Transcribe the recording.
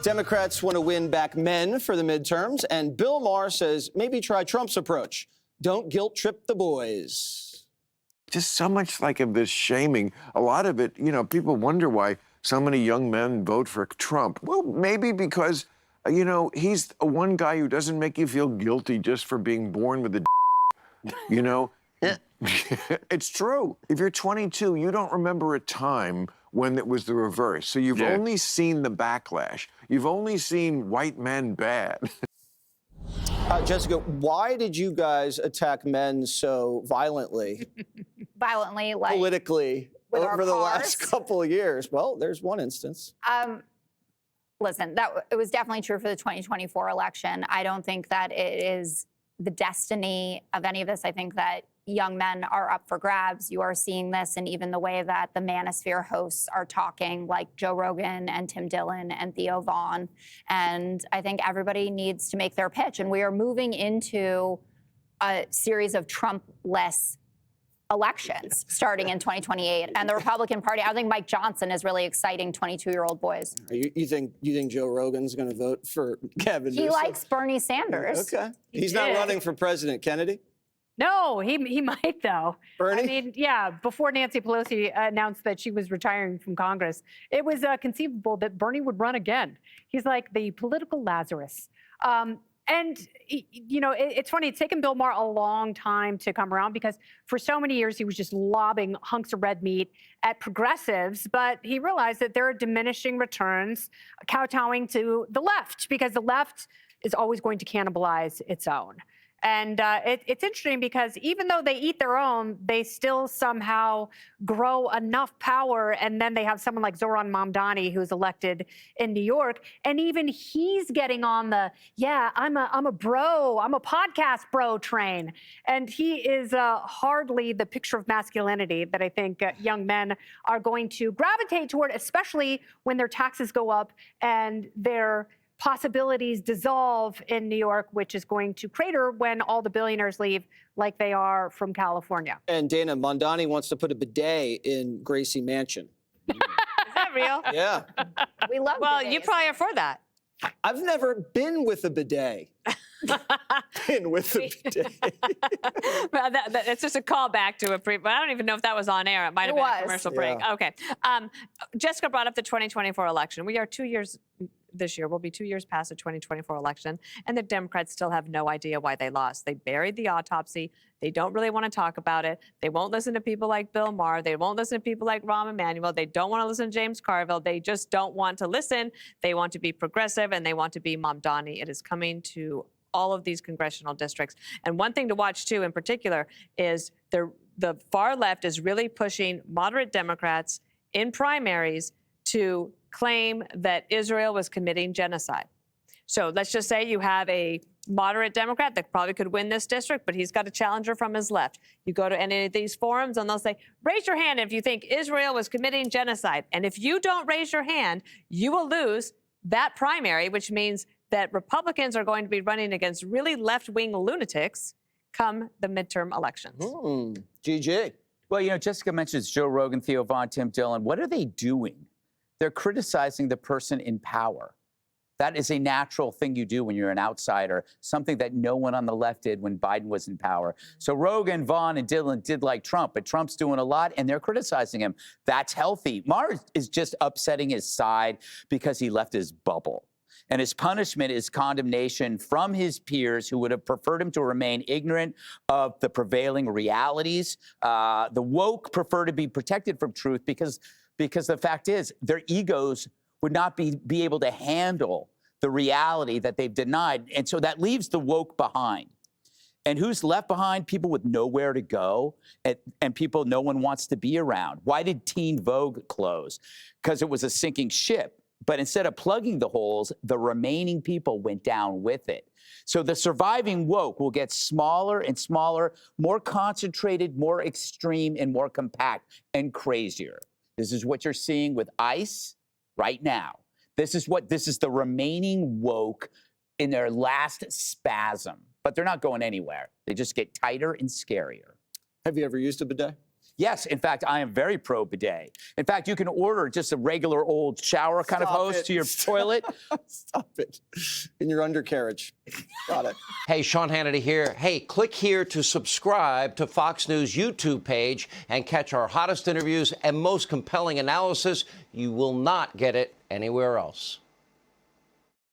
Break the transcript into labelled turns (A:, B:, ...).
A: Democrats want to win back men for the midterms, and Bill Maher says maybe try Trump's approach. Don't guilt trip the boys.
B: Just so much like of this shaming. A lot of it, people wonder why so many young men vote for Trump. Well, maybe because, he's one guy who doesn't make you feel guilty just for being born with a It's true. If you're 22, you don't remember a time when it was the reverse. So you've only seen the backlash. You've only seen white men bad.
A: Jessica, why did you guys attack men so violently?
C: Violently, like
A: politically,
C: with
A: over
C: our
A: the
C: cars?
A: last couple of years? Well, there's one instance.
C: Listen, it was definitely true for the 2024 election. I don't think that it is the destiny of any of this. I think that young men are up for grabs. You are seeing this in even the way that the Manosphere hosts are talking, like Joe Rogan and Tim Dillon and Theo Vaughn. And I think everybody needs to make their pitch. And we are moving into a series of Trump-less elections starting in 2028. And the Republican Party, I think Mike Johnson is really exciting 22-year-old boys.
A: You think Joe Rogan's going to vote for Gavin Newsom?
C: He likes Bernie Sanders.
A: Okay. He's not running for president, Kennedy?
D: No, he might, though.
A: Bernie?
D: I mean, yeah, before Nancy Pelosi announced that she was retiring from Congress, it was conceivable that Bernie would run again. He's like the political Lazarus. It's funny, it's taken Bill Maher a long time to come around because for so many years he was just lobbing hunks of red meat at progressives, but he realized that there are diminishing returns kowtowing to the left because the left is always going to cannibalize its own. And it's interesting because even though they eat their own, they still somehow grow enough power. And then they have someone like Zohran Mamdani, who's elected in New York. And even he's getting on the, I'm a bro, I'm a podcast bro train. And he is hardly the picture of masculinity that I think young men are going to gravitate toward, especially when their taxes go up and their possibilities dissolve in New York, which is going to crater when all the billionaires leave like they are from California.
A: And Dana, Mondani wants to put a bidet in Gracie Mansion.
E: Is that real?
A: Yeah.
C: We love
E: Well,
C: bidets.
E: you probably are for that.
A: I've never been with a bidet. Been with a bidet.
E: Well, it's just a callback to but I don't even know if that was on air. It might have been a commercial break.
A: Yeah.
E: Okay. Jessica brought up the 2024 election. We are 2 years this year. We'll be 2 years past the 2024 election, and the Democrats still have no idea why they lost. They buried the autopsy. They don't really want to talk about it. They won't listen to people like Bill Maher. They won't listen to people like Rahm Emanuel. They don't want to listen to James Carville. They just don't want to listen. They want to be progressive, and they want to be Mamdani. It is coming to all of these congressional districts. And one thing to watch, too, in particular, is the far left is really pushing moderate Democrats in primaries to claim that Israel was committing genocide. So let's just say you have a moderate Democrat that probably could win this district, but he's got a challenger from his left. You go to any of these forums and they'll say, raise your hand if you think Israel was committing genocide. And if you don't raise your hand, you will lose that primary, which means that Republicans are going to be running against really left-wing lunatics come the midterm elections.
A: GG.
F: Well, Jessica mentions Joe Rogan, Theo Vaughn, Tim Dillon. What are they doing? They're criticizing the person in power. That is a natural thing you do when you're an outsider, something that no one on the left did when Biden was in power. So Rogan, Vaughn, and Dillon did like Trump, but Trump's doing a lot, and they're criticizing him. That's healthy. Maher is just upsetting his side because he left his bubble. And his punishment is condemnation from his peers who would have preferred him to remain ignorant of the prevailing realities. The woke prefer to be protected from truth because the fact is their egos would not be able to handle the reality that they've denied. And so that leaves the woke behind. And who's left behind? People with nowhere to go and people no one wants to be around. Why did Teen Vogue close? Because it was a sinking ship. But instead of plugging the holes, the remaining people went down with it. So the surviving woke will get smaller and smaller, more concentrated, more extreme, and more compact and crazier. This is what you're seeing with ICE right now. This is the remaining woke in their last spasm. But they're not going anywhere. They just get tighter and scarier.
A: Have you ever used a bidet?
F: Yes, in fact, I am very pro bidet. In fact, you can order just a regular old shower kind of
A: Stop
F: hose
A: it.
F: to your toilet.
A: Stop it. In your undercarriage. Got it.
G: Hey, Sean Hannity here. Hey, click here to subscribe to Fox News YouTube page and catch our hottest interviews and most compelling analysis. You will not get it anywhere else.